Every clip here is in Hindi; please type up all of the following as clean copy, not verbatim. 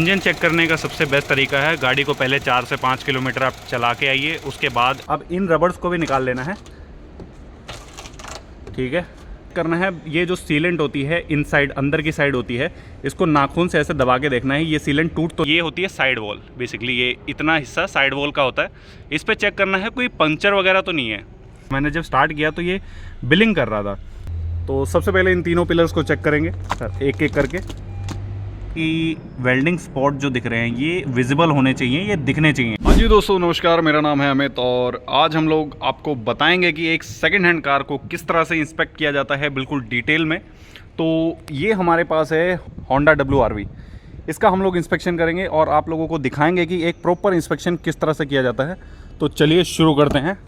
इंजन चेक करने का सबसे बेस्ट तरीका है, गाड़ी को पहले 4 से 5 किलोमीटर आप चला के आइए, उसके बाद अब इन रबर्स को भी निकाल लेना है। ठीक है, करना है ये जो सीलेंट होती है इनसाइड अंदर की साइड होती है, इसको नाखून से ऐसे दबा के देखना है। ये सीलेंट टूट तो ये होती है साइड वॉल, बेसिकली ये इतना हिस्सा साइड वॉल का होता है। इस पे चेक करना है कोई पंक्चर वगैरह तो नहीं है। मैंने जब स्टार्ट किया तो ये बिलिंग कर रहा था, तो सबसे पहले इन तीनों पिलर्स को चेक करेंगे एक एक करके कि वेल्डिंग स्पॉट जो दिख रहे हैं ये विजिबल होने चाहिए, ये दिखने चाहिए। हाँ जी दोस्तों, नमस्कार, मेरा नाम है अमित और आज हम लोग आपको बताएंगे कि एक सेकंड हैंड कार को किस तरह से इंस्पेक्ट किया जाता है बिल्कुल डिटेल में। तो ये हमारे पास है होंडा WRV, इसका हम लोग इंस्पेक्शन करेंगे और आप लोगों को दिखाएंगे कि एक प्रॉपर इंस्पेक्शन किस तरह से किया जाता है। तो चलिए शुरू करते हैं।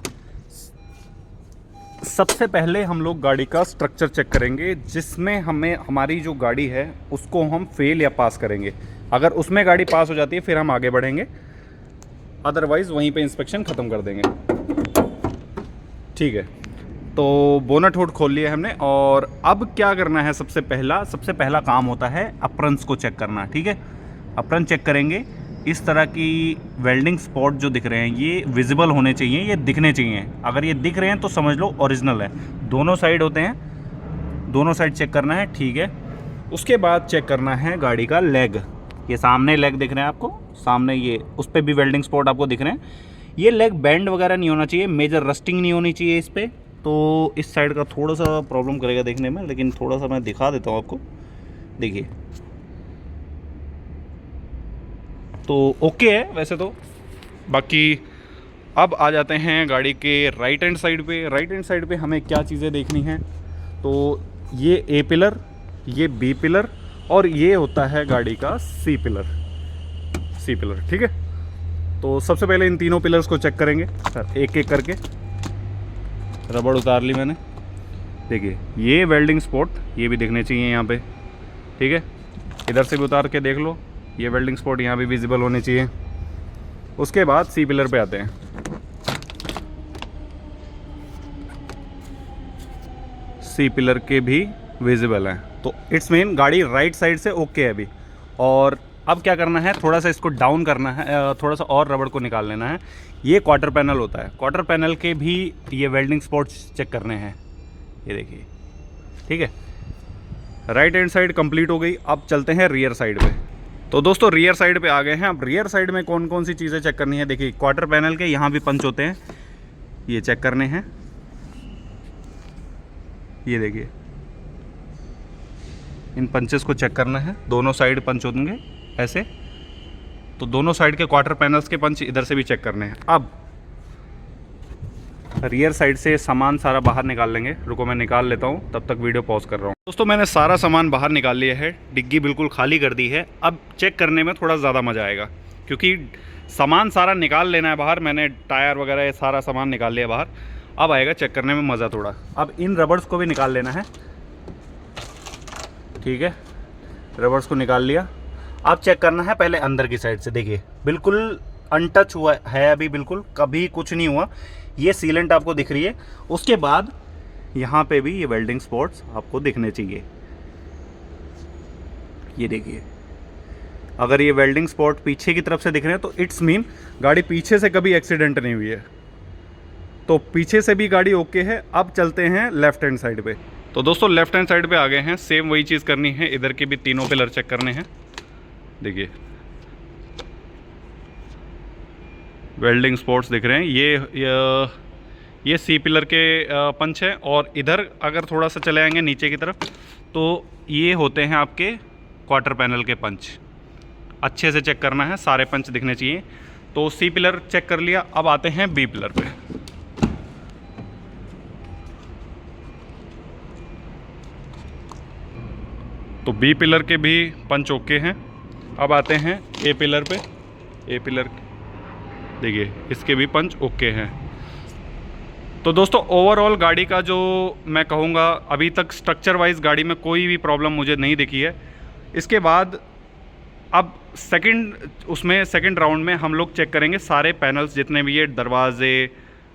सबसे पहले हम लोग गाड़ी का स्ट्रक्चर चेक करेंगे, जिसमें हमें हमारी जो गाड़ी है उसको हम फेल या पास करेंगे। अगर उसमें गाड़ी पास हो जाती है फिर हम आगे बढ़ेंगे, अदरवाइज़ वहीं पे इंस्पेक्शन ख़त्म कर देंगे। ठीक है, तो बोनट हुड खोल लिया हमने और अब क्या करना है, सबसे पहला काम होता है अप्रन्स को चेक करना। ठीक है, अप्रन चेक करेंगे। इस तरह की वेल्डिंग स्पॉट जो दिख रहे हैं ये विजिबल होने चाहिए, ये दिखने चाहिए। अगर ये दिख रहे हैं तो समझ लो ओरिजिनल है। दोनों साइड होते हैं, दोनों साइड चेक करना है। ठीक है, उसके बाद चेक करना है गाड़ी का लेग। ये सामने लेग दिख रहे हैं आपको, सामने ये उस पर भी वेल्डिंग स्पॉट आपको दिख रहे हैं। ये लेग बैंड वगैरह नहीं होना चाहिए, मेजर रस्टिंग नहीं होनी चाहिए इस पर। तो इस साइड का थोड़ा सा प्रॉब्लम करेगा देखने में, लेकिन थोड़ा सा मैं दिखा देता हूँ आपको। देखिए, तो ओके है वैसे तो। बाकी अब आ जाते हैं गाड़ी के राइट हैंड साइड पे। राइट हैंड साइड पे हमें क्या चीज़ें देखनी हैं, तो ये A पिलर, ये B पिलर और ये होता है गाड़ी का C पिलर। ठीक है, तो सबसे पहले इन तीनों पिलर्स को चेक करेंगे एक एक करके। रबड़ उतार ली मैंने। देखिए, ये वेल्डिंग स्पॉट ये भी दिखने चाहिए यहाँ पे। ठीक है, इधर से भी उतार के देख लो, ये वेल्डिंग स्पॉट यहाँ भी विजिबल होने चाहिए। उसके बाद C पिलर पे आते हैं। C पिलर के भी विजिबल हैं, तो इट्स मीन गाड़ी राइट साइड से ओके है अभी। और अब क्या करना है, थोड़ा सा इसको डाउन करना है, थोड़ा सा और रबड़ को निकाल लेना है। ये क्वार्टर पैनल होता है, क्वार्टर पैनल के भी ये वेल्डिंग स्पॉट्स चेक करने हैं। ये देखिए, ठीक है, राइट हैंड साइड कंप्लीट हो गई। अब चलते हैं रियर साइड पे। तो दोस्तों रियर साइड पे आ गए हैं। अब रियर साइड में कौन कौन सी चीज़ें चेक करनी है, देखिए क्वार्टर पैनल के यहाँ भी पंच होते हैं, ये चेक करने हैं। ये देखिए, इन पंचेस को चेक करना है। दोनों साइड पंच होंगे ऐसे, तो दोनों साइड के क्वार्टर पैनल्स के पंच इधर से भी चेक करने हैं। अब रियर साइड से सामान सारा बाहर निकाल लेंगे। रुको मैं निकाल लेता हूँ, तब तक वीडियो पॉज कर रहा हूँ। दोस्तों मैंने सारा सामान बाहर निकाल लिया है, डिग्गी बिल्कुल खाली कर दी है। अब चेक करने में थोड़ा ज़्यादा मज़ा आएगा, क्योंकि सामान सारा निकाल लेना है बाहर। मैंने टायर वगैरह ये सारा सामान निकाल लिया बाहर। अब आएगा चेक करने में मज़ा थोड़ा। अब इन रबर्स को भी निकाल लेना है। ठीक है, रबर्स को निकाल लिया। अब चेक करना है पहले अंदर की साइड से। देखिए बिल्कुल अनटच हुआ है अभी, बिल्कुल कभी कुछ नहीं हुआ। ये सीलेंट आपको दिख रही है। उसके बाद यहाँ पे भी ये वेल्डिंग स्पॉट्स आपको दिखने चाहिए। ये देखिए, अगर ये वेल्डिंग स्पॉट पीछे की तरफ से दिख रहे हैं तो इट्स मीन गाड़ी पीछे से कभी एक्सीडेंट नहीं हुई है। तो पीछे से भी गाड़ी ओके है। अब चलते हैं लेफ्ट हैंड साइड पे। तो दोस्तों लेफ्ट हैंड साइड पे आ गए हैं। सेम वही चीज़ करनी है, इधर के भी तीनों पिलर चेक करने हैं। देखिए वेल्डिंग स्पॉट्स दिख रहे हैं। ये C पिलर के पंच हैं, और इधर अगर थोड़ा सा चले आएंगे नीचे की तरफ तो ये होते हैं आपके क्वार्टर पैनल के पंच। अच्छे से चेक करना है, सारे पंच दिखने चाहिए। तो C पिलर चेक कर लिया। अब आते हैं B पिलर पे। तो B पिलर के भी पंच ओके हैं। अब आते हैं A पिलर पे। A पिलर देखिए, इसके भी पंच ओके हैं। तो दोस्तों ओवरऑल गाड़ी का जो मैं कहूँगा, अभी तक स्ट्रक्चर वाइज गाड़ी में कोई भी प्रॉब्लम मुझे नहीं दिखी है। इसके बाद अब सेकंड राउंड में हम लोग चेक करेंगे सारे पैनल्स, जितने भी ये दरवाजे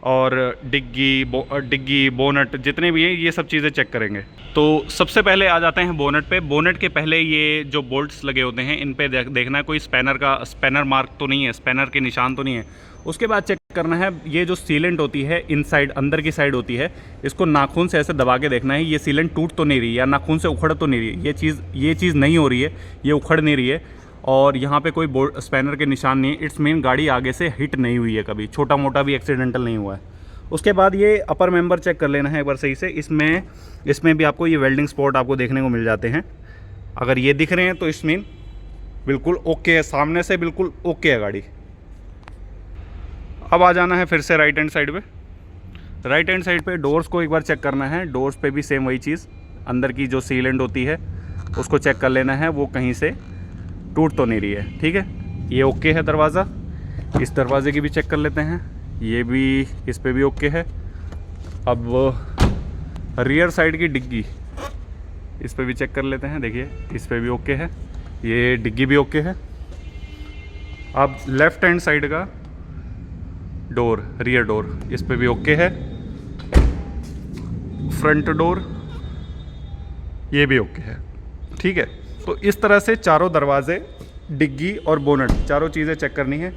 और डिग्गी बोनट जितने भी हैं ये सब चीज़ें चेक करेंगे। तो सबसे पहले आ जाते हैं बोनट पे। बोनट के पहले ये जो बोल्ट्स लगे होते हैं इन पे देखना है कोई स्पैनर मार्क तो नहीं है, स्पैनर के निशान तो नहीं है। उसके बाद चेक करना है ये जो सीलेंट होती है इनसाइड अंदर की साइड होती है, इसको नाखून से ऐसे दबा के देखना है ये सीलेंट टूट तो नहीं रही है या नाखून से उखड़ तो नहीं रही है। ये चीज़ नहीं हो रही है, ये उखड़ नहीं रही है और यहाँ पे कोई स्पैनर के निशान नहीं है। इट्स मीन गाड़ी आगे से हिट नहीं हुई है, कभी छोटा मोटा भी एक्सीडेंटल नहीं हुआ है। उसके बाद ये अपर मेंबर चेक कर लेना है एक बार सही से। इसमें भी आपको ये वेल्डिंग स्पॉट आपको देखने को मिल जाते हैं। अगर ये दिख रहे हैं तो इट्स मीन बिल्कुल ओके है, सामने से बिल्कुल ओके है गाड़ी। अब आ जाना है फिर से राइट हैंड साइड पे। राइट हैंड साइड पे डोर्स को एक बार चेक करना है। डोर्स पे भी सेम वही चीज़, अंदर की जो सीलेंट होती है उसको चेक कर लेना है, वो कहीं से टूट तो नहीं रही है। ठीक है, ये ओके है दरवाज़ा। इस दरवाजे की भी चेक कर लेते हैं, ये भी, इस पे भी ओके है। अब रियर साइड की डिग्गी, इस पे भी चेक कर लेते हैं। देखिए इस पे भी ओके है, ये डिग्गी भी ओके है। अब लेफ़्ट हैंड साइड का डोर, रियर डोर, इस पे भी ओके है। फ्रंट डोर ये भी ओके है। ठीक है, तो इस तरह से चारों दरवाजे, डिग्गी और बोनट, चारों चीज़ें चेक करनी है।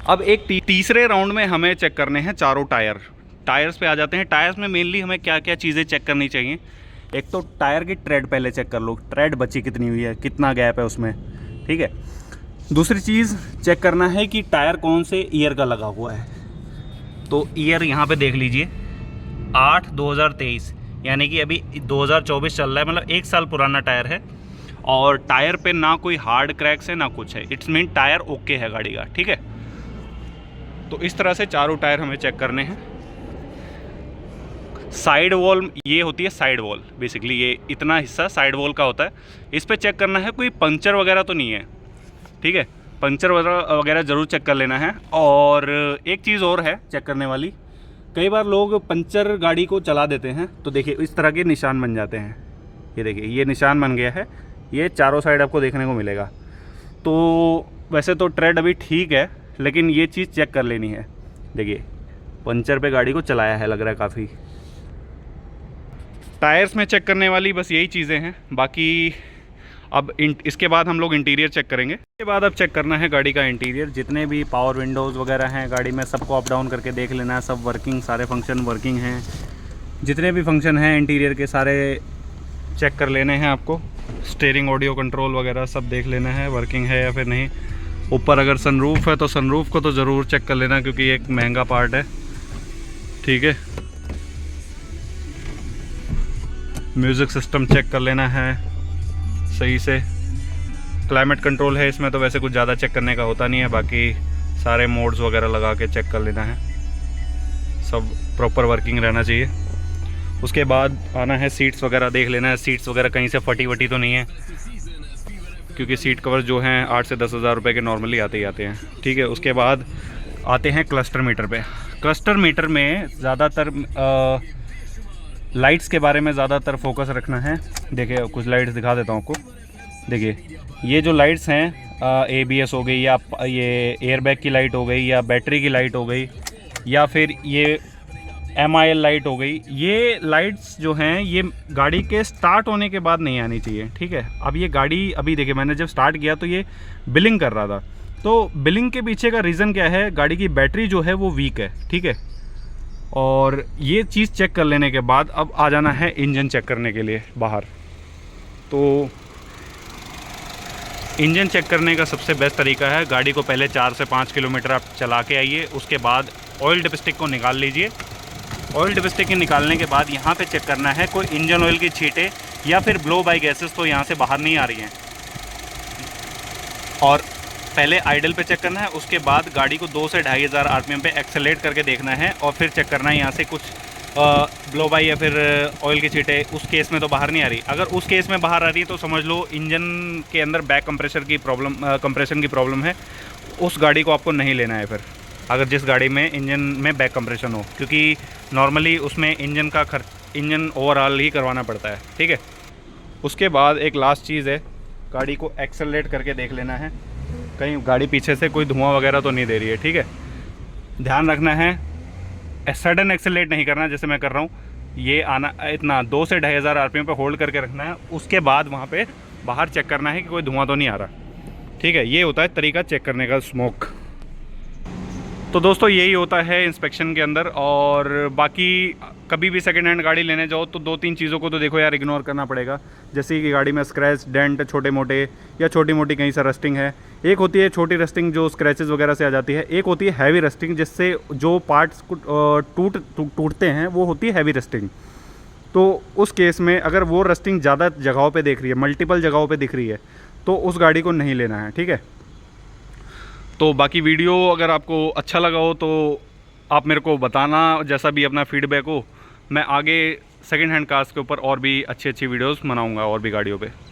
अब एक तीसरे राउंड में हमें चेक करने हैं चारों टायर्स पे आ जाते हैं। टायर्स में मेनली हमें क्या क्या चीज़ें चेक करनी चाहिए। एक तो टायर की ट्रेड पहले चेक कर लो, ट्रेड बची कितनी हुई है, कितना गैप है उसमें। ठीक है, दूसरी चीज़ चेक करना है कि टायर कौन से ईयर का लगा हुआ है। तो ईयर यहाँ पे देख लीजिए 8/2023, यानी कि अभी 2024 चल रहा है, मतलब 1 साल पुराना टायर है। और टायर पे ना कोई हार्ड क्रैक्स है ना कुछ है, इट्स मीन टायर ओके है गाड़ी का। ठीक है, तो इस तरह से चारों टायर हमें चेक करने हैं। साइड वॉल, ये होती है साइड वॉल, बेसिकली ये इतना हिस्सा साइड वॉल का होता है। इस पे चेक करना है कोई पंचर वगैरह तो नहीं है। ठीक है, पंचर वगैरह ज़रूर चेक कर लेना है। और एक चीज़ और है चेक करने वाली, कई बार लोग पंचर गाड़ी को चला देते हैं तो देखिए इस तरह के निशान बन जाते हैं। ये देखिए ये निशान बन गया है, ये चारों साइड आपको देखने को मिलेगा। तो वैसे तो ट्रेड अभी ठीक है, लेकिन ये चीज़ चेक कर लेनी है। देखिए पंचर पे गाड़ी को चलाया है, लग रहा है काफ़ी। टायर्स में चेक करने वाली बस यही चीज़ें हैं। बाकी अब इसके बाद हम लोग इंटीरियर चेक करेंगे। इसके बाद अब चेक करना है गाड़ी का इंटीरियर, जितने भी पावर विंडोज़ वगैरह हैं गाड़ी में सबको अप डाउन करके देख लेना है, सब वर्किंग, सारे फंक्शन वर्किंग हैं। जितने भी फंक्शन हैं इंटीरियर के सारे चेक कर लेने हैं आपको। स्टीयरिंग, ऑडियो कंट्रोल वगैरह सब देख लेना है वर्किंग है या फिर नहीं। ऊपर अगर सनरूफ है तो सनरूफ को तो ज़रूर चेक कर लेना, क्योंकि ये एक महंगा पार्ट है। ठीक है, म्यूज़िक सिस्टम चेक कर लेना है सही से। क्लाइमेट कंट्रोल है इसमें, तो वैसे कुछ ज़्यादा चेक करने का होता नहीं है। बाकी सारे मोड्स वगैरह लगा के चेक कर लेना है, सब प्रॉपर वर्किंग रहना चाहिए। उसके बाद आना है सीट्स वगैरह देख लेना है, सीट्स वगैरह कहीं से फटी वटी तो नहीं है, क्योंकि सीट कवर जो हैं 8 से 10 हज़ार रुपये के नॉर्मली आते ही आते हैं। ठीक है, उसके बाद आते हैं क्लस्टर मीटर पे। क्लस्टर मीटर में ज़्यादातर लाइट्स के बारे में ज़्यादातर फोकस रखना है। देखिए कुछ लाइट्स दिखा देता हूँ आपको। देखिए ये जो लाइट्स हैं, ABS हो गई, या ये एयरबैग की लाइट हो गई, या बैटरी की लाइट हो गई, या फिर ये MIL लाइट हो गई, ये लाइट्स जो हैं ये गाड़ी के स्टार्ट होने के बाद नहीं आनी चाहिए। ठीक है, अब ये गाड़ी, अभी देखिए मैंने जब स्टार्ट किया तो ये बिलिंग कर रहा था। तो बिलिंग के पीछे का रीज़न क्या है, गाड़ी की बैटरी जो है वो वीक है। ठीक है, और ये चीज़ चेक कर लेने के बाद अब आ जाना है इंजन चेक करने के लिए बाहर। तो इंजन चेक करने का सबसे बेस्ट तरीका है, गाड़ी को पहले 4 से 5 किलोमीटर आप चला के आइए। उसके बाद ऑयल डिपस्टिक को निकाल लीजिए। ऑयल डिपस्टिक के निकालने के बाद यहाँ पे चेक करना है कोई इंजन ऑयल की छींटे या फिर ब्लो बाई गैसेस तो यहाँ से बाहर नहीं आ रही हैं। और पहले आइडल पे चेक करना है, उसके बाद गाड़ी को 2 से 2,500 RPM पे एक्सेलेरेट करके देखना है, और फिर चेक करना है यहाँ से कुछ ब्लो बाई या फिर ऑयल की छींटे उस केस में तो बाहर नहीं आ रही। अगर उस केस में बाहर आ रही है तो समझ लो इंजन के अंदर बैक कंप्रेशन की प्रॉब्लम है। उस गाड़ी को आपको नहीं लेना है फिर, अगर जिस गाड़ी में इंजन में बैक कंप्रेशन हो, क्योंकि नॉर्मली उसमें इंजन ओवरऑल ही करवाना पड़ता है। ठीक है, उसके बाद एक लास्ट चीज़ है, गाड़ी को एक्सेलरेट करके देख लेना है कहीं गाड़ी पीछे से कोई धुआं वगैरह तो नहीं दे रही है। ठीक है, ध्यान रखना है सडन एक्सेलरेट नहीं करना जैसे मैं कर रहा हूँ। ये आना इतना 2 से 2500 आरपीएम पे होल्ड करके रखना है। उसके बाद वहाँ पे बाहर चेक करना है कि कोई धुआं तो नहीं आ रहा, ठीक है। ये होता है तरीका चेक करने का, स्मोक। तो दोस्तों यही होता है इंस्पेक्शन के अंदर। और बाकी कभी भी सेकंड हैंड गाड़ी लेने जाओ तो 2-3 चीज़ों को तो देखो यार इग्नोर करना पड़ेगा। जैसे कि गाड़ी में स्क्रैच, डेंट छोटे मोटे या छोटी मोटी कहीं से रस्टिंग है। एक होती है छोटी रस्टिंग जो स्क्रैचेस वगैरह से आ जाती है, एक होती है हैवी रस्टिंग जिससे जो पार्ट्स टूटते हैं, वो होती है हैवी रस्टिंग। तो उस केस में अगर वो रस्टिंग ज़्यादा जगहों पे दिख रही है, मल्टीपल जगहों पे दिख रही है, तो उस गाड़ी को नहीं लेना है, ठीक है। तो बाकी वीडियो अगर आपको अच्छा लगा हो तो आप मेरे को बताना, जैसा भी अपना फीडबैक हो। मैं आगे सेकंड हैंड कार्स के ऊपर और भी अच्छी अच्छी वीडियोस बनाऊंगा और भी गाड़ियों पे।